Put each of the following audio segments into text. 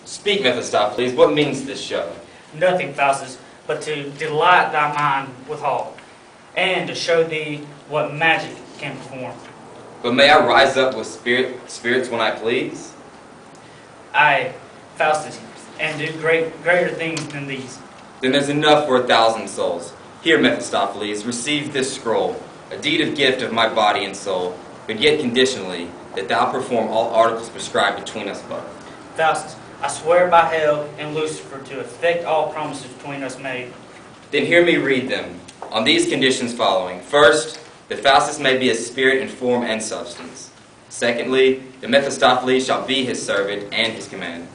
Speak, Mephistopheles, what means this show? Nothing, Faustus, but to delight thy mind withal, and to show thee what magic can perform. But may I rise up with spirits when I please? Aye, Faustus, and do greater things than these. Then there's enough for 1,000 souls. Here, Mephistopheles, receive this scroll, a deed of gift of my body and soul, but yet conditionally, that thou perform all articles prescribed between us both. Faustus, I swear by hell and Lucifer to effect all promises between us made. Then hear me read them, on these conditions following. First, that Faustus may be a spirit in form and substance. Secondly, that Mephistopheles shall be his servant and his command.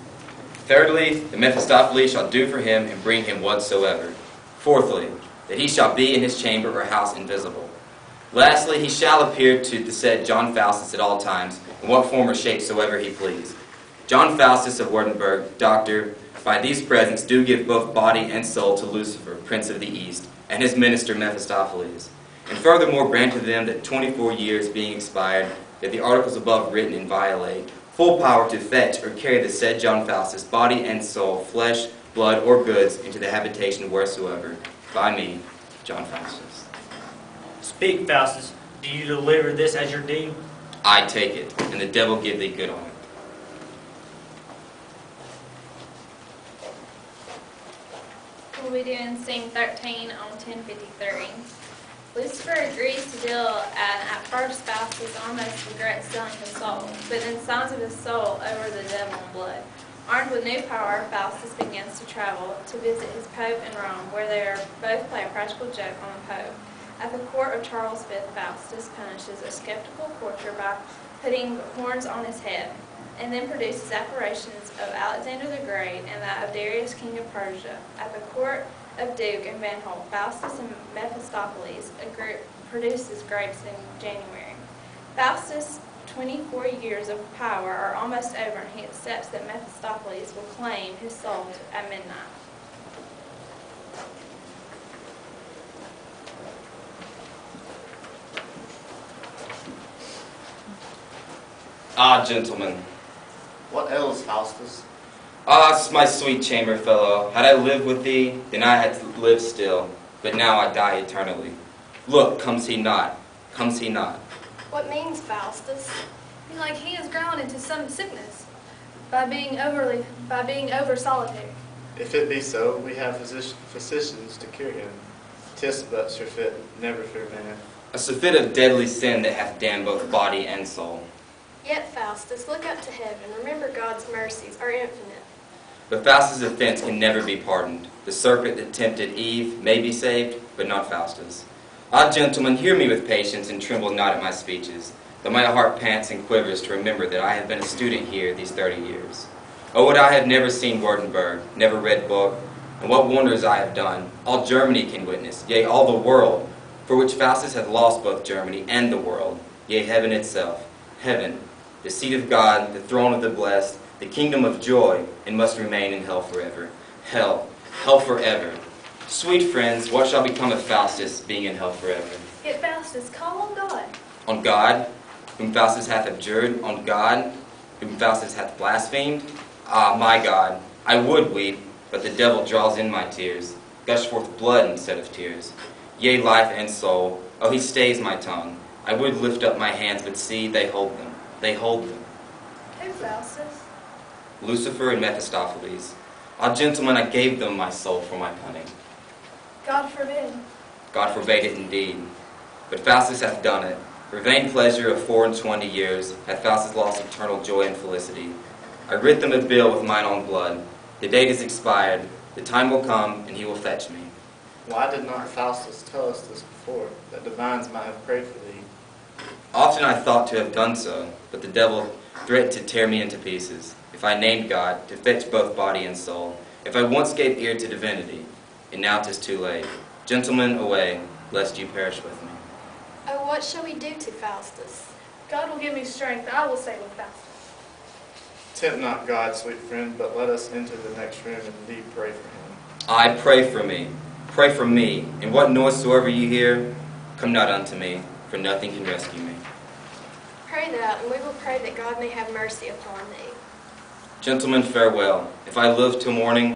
Thirdly, that Mephistopheles shall do for him and bring him whatsoever. Fourthly, that he shall be in his chamber or house invisible. Lastly, he shall appear to the said John Faustus at all times, in what form or shape soever he please. John Faustus of Wurtemberg, doctor, by these presents do give both body and soul to Lucifer, prince of the east, and his minister Mephistopheles. And furthermore grant to them that 24 years being expired, that the articles above written inviolate, full power to fetch or carry the said John Faustus, body and soul, flesh, blood, or goods, into the habitation wheresoever, by me, John Faustus. Speak, Faustus, do you deliver this as your deed? I take it, and the devil give thee good on it. We'll be doing scene 13 on 1053. Lucifer agrees to deal, and at first Faustus almost regrets selling his soul, but then signs of his soul over the devil and blood. Armed with new power, Faustus begins to travel to visit his Pope in Rome, where they both play a practical joke on the Pope. At the court of Charles V, Faustus punishes a skeptical courtier by putting horns on his head, and then produces apparitions of Alexander the Great and that of Darius, king of Persia. At the court of Duke and Van Holt, Faustus and Mephistopheles produces grapes in January. Faustus' 24 years of power are almost over, and he accepts that Mephistopheles will claim his soul at midnight. Ah, gentlemen. What ails Faustus? Ah, my sweet chamber fellow, had I lived with thee, then I had to live still, but now I die eternally. Look, comes he not, comes he not. What means Faustus? Like he has grown into some sickness by being over solitary. If it be so, we have physicians to cure him. 'Tis but surfeit, never fear man. A surfeit of deadly sin that hath damned both body and soul. Yet, Faustus, look up to heaven. Remember God's mercies are infinite. But Faustus' offense can never be pardoned. The serpent that tempted Eve may be saved, but not Faustus. Ah, gentlemen, hear me with patience and tremble not at my speeches, though my heart pants and quivers to remember that I have been a student here these 30 years. Oh, would I have never seen Wurtemberg, never read book, and what wonders I have done, all Germany can witness, yea, all the world, for which Faustus hath lost both Germany and the world, yea, heaven itself. Heaven, the seat of God, the throne of the blessed, the kingdom of joy, and must remain in hell forever. Hell, hell forever. Sweet friends, what shall become of Faustus, being in hell forever? Yet, Faustus, call on God. On God, whom Faustus hath abjured, on God, whom Faustus hath blasphemed? Ah, my God, I would weep, but the devil draws in my tears, gush forth blood instead of tears. Yea, life and soul, oh, he stays my tongue. I would lift up my hands, but see, they hold them. They hold them. Who, Faustus? Lucifer and Mephistopheles. Ah, gentlemen, I gave them my soul for my cunning. God forbid. God forbade it indeed. But Faustus hath done it. For vain pleasure of 24 years hath Faustus lost eternal joy and felicity. I writ them a bill with mine own blood. The date is expired. The time will come, and he will fetch me. Why did not Faustus tell us this before, that divines might have prayed for thee? Often I thought to have done so, but the devil threatened to tear me into pieces, if I named God, to fetch both body and soul, if I once gave ear to divinity, and now 'tis too late. Gentlemen, away, lest you perish with me. Oh, what shall we do to Faustus? God will give me strength. I will say with Faustus. Tempt not God, sweet friend, but let us into the next room and indeed pray for him. I pray for me. Pray for me. And what noise soever you hear, come not unto me, for nothing can rescue me. Pray that, and we will pray that God may have mercy upon thee. Gentlemen, farewell. If I live till morning,